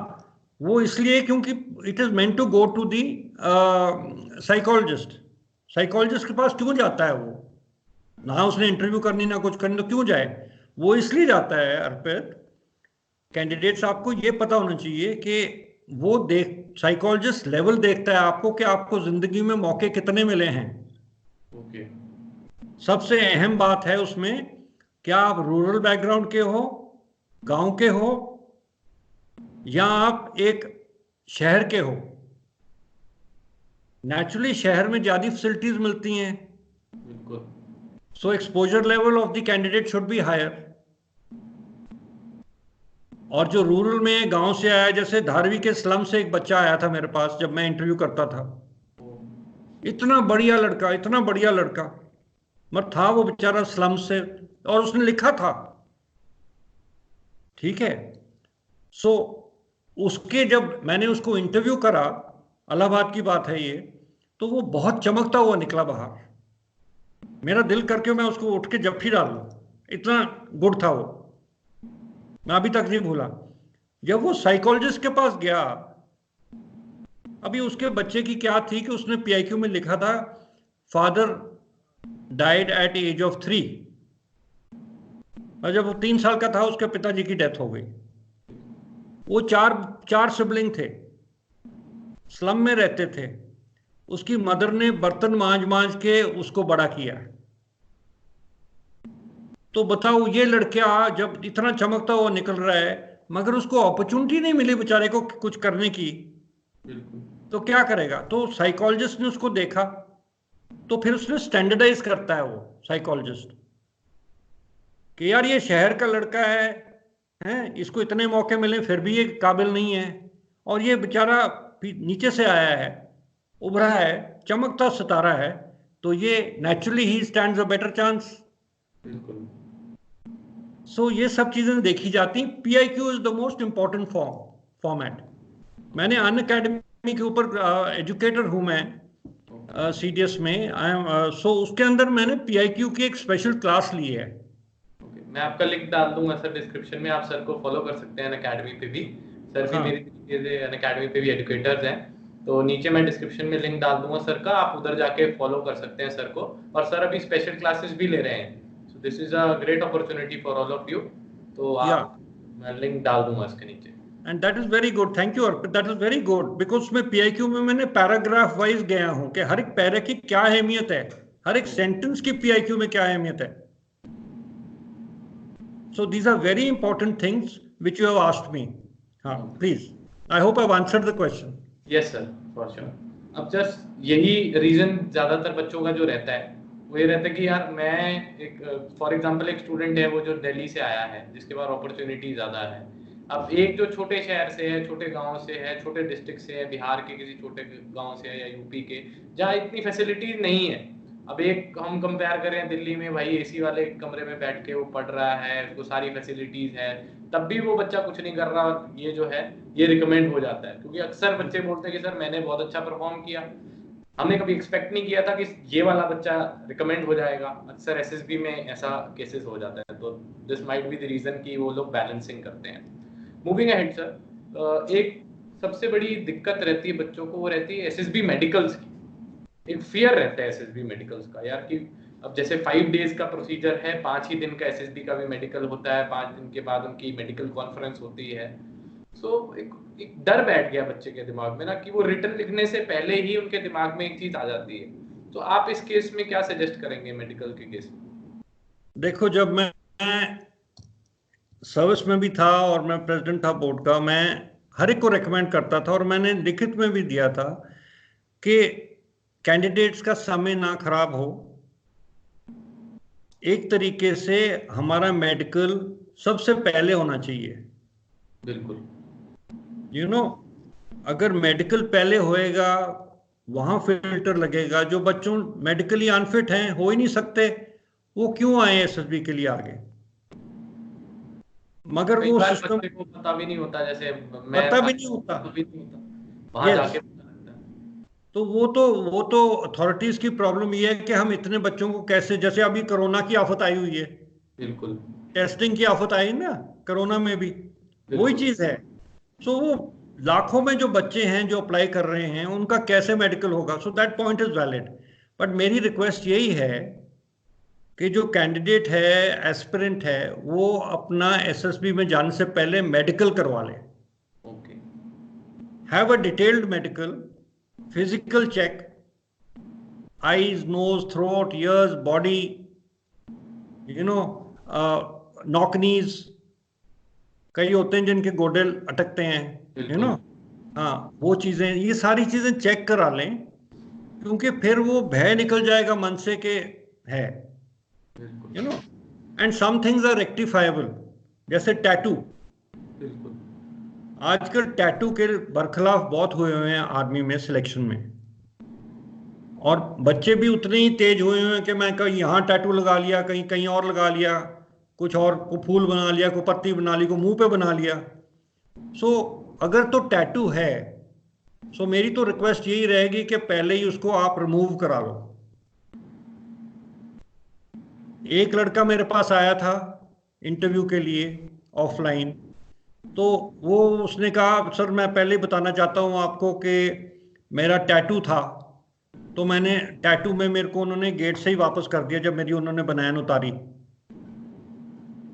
वो इसलिए क्योंकि it is meant to go to the psychologist. Psychologist के पास क्यों जाता है वो, ना उसने इंटरव्यू करनी ना कुछ करनी, तो क्यों जाए। वो इसलिए जाता है अर्पित, कैंडिडेट्स आपको ये पता होना चाहिए कि वो देख, साइकोलॉजिस्ट लेवल देखता है आपको कि आपको जिंदगी में मौके कितने मिले हैं। ओके। सबसे अहम बात है उसमें, क्या आप रूरल बैकग्राउंड के हो, गांव के हो, या आप एक शहर के हो। नेचुरली शहर में ज्यादा फैसिलिटीज मिलती हैं, बिल्कुल। So exposure level of the candidate should be higher. और जो रूरल में गांव से आया, जैसे धारवी के स्लम से एक बच्चा आया था मेरे पास जब मैं इंटरव्यू करता था, इतना बढ़िया लड़का, इतना बढ़िया लड़का, मगर था वो बेचारा स्लम से, और उसने लिखा था, ठीक है। सो उसके जब मैंने उसको इंटरव्यू करा, इलाहाबाद की बात है ये, तो वो बहुत चमकता हुआ निकला बाहर। मेरा दिल करके मैं उसको उठ के जप्फी डाल लूं, इतना गुड था वो, मैं अभी तक नहीं भूला। जब वो साइकोलॉजिस्ट के पास गया, अभी उसके बच्चे की क्या थी कि उसने PIQ में लिखा था father died at age of 3, और जब वो 3 साल का था उसके पिताजी की डेथ हो गई। वो चार सिबलिंग थे, स्लम में रहते थे, उसकी मदर ने बर्तन मांज मांज के उसको बड़ा किया। तो बताओ, ये लड़का जब इतना चमकता हुआ निकल रहा है, मगर उसको अपॉर्चुनिटी नहीं मिली बेचारे को कुछ करने की, बिल्कुल। तो क्या करेगा। तो साइकोलॉजिस्ट ने उसको देखा, तो फिर उसने स्टैंडर्डाइज करता है वो साइकोलॉजिस्ट कि यार ये शहर का लड़का है, इसको इतने मौके मिले फिर भी ये काबिल नहीं है, और ये बेचारा नीचे से आया है, उभरा है, चमकता सितारा है, तो ये naturally he stands a better chance. बिल्कुल। सो ये सब चीजें देखी जाती। PIQ is the most important format. मैंने अन अकेडमी के ऊपर एजुकेटर हूं मैं, CDS में। सो उसके अंदर मैंने PIQ की एक स्पेशल क्लास ली है। मैं आपका लिंक डाल दूंगा सर डिस्क्रिप्शन में, आप सर को फॉलो कर सकते हैं अकेडमी पे भी। सर भी हाँ मेरी तरीके से अकेडमी पे भी एजुकेटर्स हैं, तो नीचे मैं डिस्क्रिप्शन में लिंक डाल दूंगा सर का, आप उधर जाके फॉलो कर सकते हैं सर को। और सर अभी स्पेशल क्लासेस भी ले रहे हैं, so this is a great opportunity for all of you. तो या आप, मैं लिंक डाल दूंगा इसके नीचे। And that is very good, thank you Arpit, that is very good, because उसमें पीआईक्यू में मैंने पैराग्राफ वाइज गया हूं कि हर एक पैरा की क्या अहमियत है, हर एक सेंटेंस की पीआईक्यू में क्या अहमियत है। So these are very important things which you have asked me. हाँ please, I hope I have answered the question. Yes sir, for sure. अब जस्ट यही रीजन ज्यादातर बच्चों का जो रहता है वो ये रहता है कि यार मैं एक, फॉर एग्जांपल एक स्टूडेंट है वो जो दिल्ली से आया है जिसके पास अपॉर्चुनिटी ज्यादा है। अब एक जो छोटे शहर से है, छोटे गांव से है, छोटे डिस्ट्रिक्ट से है, बिहार के किसी छोटे गांव से है या यूपी के, जहाँ इतनी फैसिलिटीज नहीं है। अब एक हम कंपेयर करें दिल्ली में, भाई एसी वाले कमरे में बैठ के वो पढ़ रहा है, उसको सारी फैसिलिटीज है, तब भी वो बच्चा कुछ नहीं कर रहा, और ये जो है ये रिकमेंड हो जाता है। क्योंकि अक्सर बच्चे बोलते हैं कि सर मैंने बहुत अच्छा परफॉर्म किया, हमने कभी एक्सपेक्ट नहीं किया था कि ये वाला बच्चा रिकमेंड हो जाएगा। अक्सर एसएसबी में ऐसा केसेस हो जाता है, तो this might be the reason कि वो लोग बैलेंसिंग करते हैं। मूविंग अहेड सर, एक सबसे बड़ी दिक्कत रहती है बच्चों को, वो रहती है एसएसबी मेडिकल्स की। एक फियर रहता है एसएसबी मेडिकल्स का यार, कि अब जैसे 5 डेज का प्रोसीजर है, 5 ही दिन का एसएसबी का भी मेडिकल होता है, 5 दिन के बाद उनकी मेडिकल कॉन्फ्रेंस होती है। सो एक डर बैठ गया बच्चे के दिमाग में ना, कि वो रिटर्न लिखने से पहले ही उनके दिमाग में एक चीज आ जाती है। तो आप इस केस में क्या सजेस्ट करेंगे मेडिकल के केस में? देखो, जब मैं सर्विस में भी था और मैं प्रेसिडेंट था बोर्ड का, मैं हर एक को रेकमेंड करता था और मैंने लिखित में भी दिया था कि कैंडिडेट्स का समय ना खराब हो। एक तरीके से हमारा मेडिकल सबसे पहले होना चाहिए। बिल्कुल। यू नो, अगर मेडिकल पहले होएगा, वहां फिल्टर लगेगा, जो बच्चों मेडिकली अनफिट हैं, हो ही नहीं सकते, वो क्यों आए एसएसबी के लिए आगे। मगर कई वो बार सिस्टम बच्चे को पता भी नहीं होता, जैसे मैं पता था, भी नहीं होता। पता भी नहीं होता, वहां यस, जाके पता लगता है। तो वो तो अथॉरिटीज की प्रॉब्लम ये है कि हम इतने बच्चों को कैसे, जैसे अभी कोरोना की आफत आई हुई है, बिल्कुल। टेस्टिंग की आफत आई ना कोरोना में भी, वही बिल्कुल। चीज है। सो वो लाखों में जो बच्चे हैं जो अप्लाई कर रहे हैं, उनका कैसे मेडिकल होगा। So that point is valid, but मेरी रिक्वेस्ट यही है कि जो कैंडिडेट है, एस्पिरेंट है, वो अपना एसएसबी में जाने से पहले मेडिकल करवा ले। Okay. Have a detailed medical, physical check, eyes, nose, throat, ears, body, you know, knock knees, कई होते हैं जिनके गोडे अटकते हैं, यू नो। बिल्कुल। हाँ, वो चीजें, ये सारी चीजें चेक करा लें, क्योंकि फिर वो भय निकल जाएगा मन से कि है, बिल्कुल। You know. And some things are rectifiable, जैसे टैटू। बिल्कुल। आजकल टैटू के बरखिलाफ बहुत हुए हुए हैं आर्मी में सिलेक्शन में, और बच्चे भी उतने ही तेज हुए हुए हैं कि मैं कहीं यहाँ टैटू लगा लिया, कहीं कहीं और लगा लिया, कुछ और को फूल बना लिया, को पत्ती बना ली, को मुंह पे बना लिया। सो अगर तो टैटू है, सो मेरी तो रिक्वेस्ट यही रहेगी कि पहले ही उसको आप रिमूव करा लो। एक लड़का मेरे पास आया था इंटरव्यू के लिए ऑफलाइन, तो वो उसने कहा सर मैं पहले ही बताना चाहता हूँ आपको कि मेरा टैटू था, तो मैंने टैटू में, मेरे को उन्होंने गेट से ही वापस कर दिया जब मेरी उन्होंने बनायन उतारी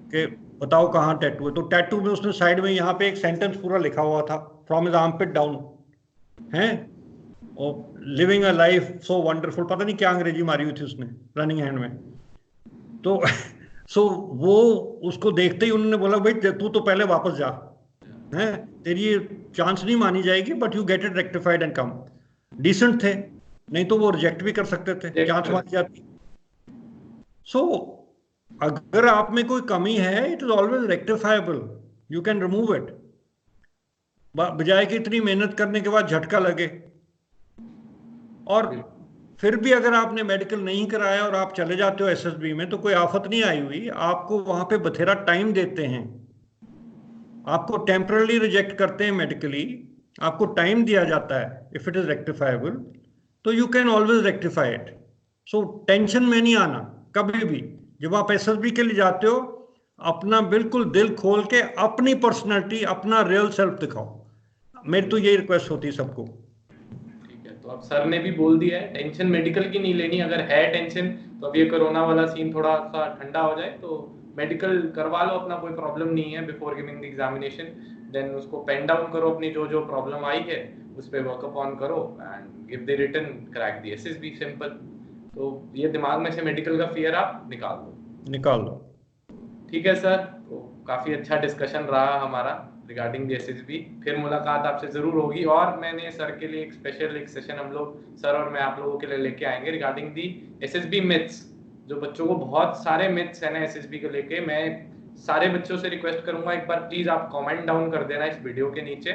कि बताओ कहाँ टैटू है। तो टैटू में उसने साइड में यहाँ पे एक सेंटेंस पूरा लिखा हुआ था, फ्रॉम हिज आर्मपिट डाउन, है, और living a life so wonderful, पता नहीं क्या अंग्रेजी मारी हुई थी उसने रनिंग हैंड में। तो सो वो, उसको देखते ही उन्होंने बोला भाई तू तो पहले वापस जा, है, तेरी ये चांस नहीं मानी जाएगी, but you get it rectified and come. Decent थे, नहीं तो वो रिजेक्ट भी कर सकते थे, चांस मानी जाती। सो अगर आप में कोई कमी है, it is always rectifiable, you can remove it, बजाय कि इतनी मेहनत करने के बाद झटका लगे। और फिर भी अगर आपने मेडिकल नहीं कराया और आप चले जाते हो एसएसबी में, तो कोई आफत नहीं आई हुई, आपको वहां पे बथेरा टाइम देते हैं, आपको टेम्परली रिजेक्ट करते हैं मेडिकली, आपको टाइम दिया जाता है, इफ इट इज रेक्टिफाइबल तो you can always rectify it. So tension में नहीं आना कभी भी। जब आप एसएसबी के लिए जाते हो, अपना बिल्कुल दिल खोल के अपनी पर्सनालिटी, अपना रियल सेल्फ दिखाओ। मेरी तो यही रिक्वेस्ट होती है सबको। ठीक है, तो अब सर ने भी बोल दिया है, टेंशन मेडिकल की नहीं लेनी। अगर है टेंशन तो अब ये कोरोना वाला सीन थोड़ा सा ठंडा हो जाए तो मेडिकल करवा लो, अपना कोई प्रॉब्लम नहीं है before giving the examination. Then उसको पेन डाउन करो, अपनी जो जो प्रॉब्लम आई है उस पर वर्कअप ऑन करो and give the written, crack the SSB, simple. तो ये दिमाग में से मेडिकल का फियर आप निकाल दो। ठीक है सर, तो काफ़ी अच्छा डिस्कशन रहा हमारा रिगार्डिंग द एसएसबी। फिर मुलाकात आपसे ज़रूर होगी, और मैंने सर के लिए एक स्पेशल एक सेशन हम लोग, सर और मैं, आप लोगों के लिए लेके आएंगे रिगार्डिंग दी एसएसबी मिथ्स। जो बच्चों को बहुत सारे मिथ्स है ना एसएसबी को लेके, मैं सारे बच्चों से रिक्वेस्ट करूंगा एक बार प्लीज़ आप कमेंट डाउन कर देना इस वीडियो के नीचे।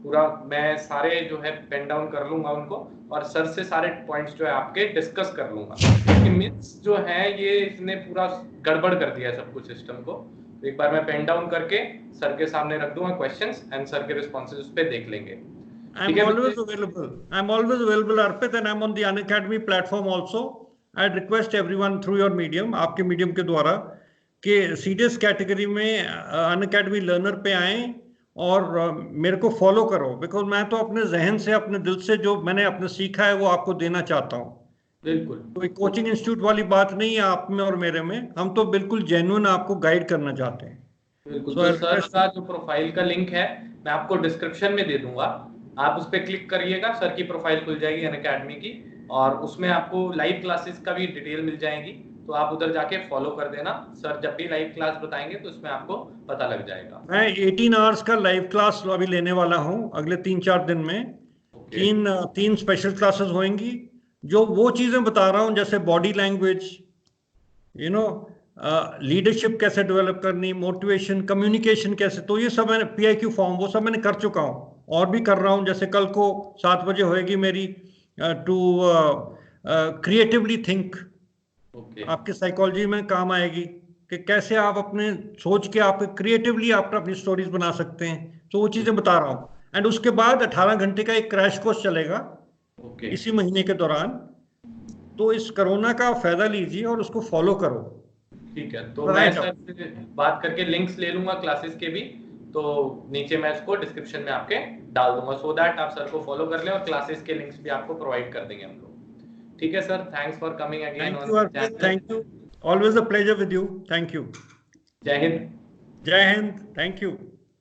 पूरा मैं सारे जो है पेन डाउन कर लूंगा उनको, और सर से सारे पॉइंट्स जो है आपके डिस्कस कर लूंगा, क्योंकि मिथ्स जो है ये इसने पूरा गड़बड़ कर दिया है सब कुछ सिस्टम को। तो एक बार मैं पेन डाउन करके सर के सामने रख दूंगा क्वेश्चंस, एंड सर के रिस्पॉन्सेज उस पे देख लेंगे। I'm always available. I'm always available, Arpit, and I'm on the Unacademy platform also. I'd request everyone through your medium, आपके मीडियम के द्वारा, कि सीडीएस कैटेगरी में अनअकैडमी लर्नर पे आएं और मेरे को फॉलो करो, बिकॉज मैं तो अपने जहन से, अपने दिल से जो मैंने अपने सीखा है वो आपको देना चाहता हूँ। बिल्कुल, कोई कोचिंग इंस्टीट्यूट वाली बात नहीं है आप में और मेरे में, हम तो बिल्कुल जेन्युइन आपको गाइड करना चाहते हैं। बिल्कुल। So तो I सर request का जो प्रोफाइल का लिंक है मैं आपको डिस्क्रिप्शन में दे दूंगा, आप उस पर क्लिक करिएगा, सर की प्रोफाइल खुल जाएगी अनअकैडमी की, और उसमें आपको लाइव क्लासेस का भी डिटेल मिल जाएगी। तो आप उधर जाके फॉलो कर देना, सर जब भी लाइव क्लास बताएंगे तो उसमें आपको पता लग जाएगा। मैं 18 आवर्स का लाइव क्लास अभी लेने वाला हूँ अगले 3-4 दिन में। ओके, तीन स्पेशल क्लासेस होंगी, जो वो चीजें बता रहा हूँ, जैसे body language, you know, leadership कैसे डेवलप करनी, मोटिवेशन, कम्युनिकेशन कैसे, तो ये सब मैंने PIQ फॉर्म वो सब मैंने कर चुका हूँ और भी कर रहा हूँ। जैसे कल को 7 बजे होएगी मेरी टू क्रिएटिवली थिंक, ओके, आपके साइकोलॉजी में काम आएगी कि कैसे आप अपने सोच के आप क्रिएटिवली आप अपनी स्टोरीज बना सकते हैं, तो वो चीजें बता रहा हूँ। एंड उसके बाद 18 घंटे का एक क्रैश कोर्स चलेगा ओके, इसी महीने के दौरान। तो इस कोरोना का फायदा लीजिए और उसको फॉलो करो। ठीक है। तो मैं राइट सर अप। से बात करके लिंक्स ले लूंगा क्लासेस के भी, तो नीचे मैं इसको डिस्क्रिप्शन में आपके डाल दूंगा, सो दैट आप सर को फॉलो कर लें, और क्लासेस के लिंक्स भी आपको प्रोवाइड कर देंगे हम लोग। ठीक है sir, thanks for coming again thank on you Arpit, channel. Thank you, always a pleasure with you, thank you. जय हिंद। जय हिंद, थैंक यू।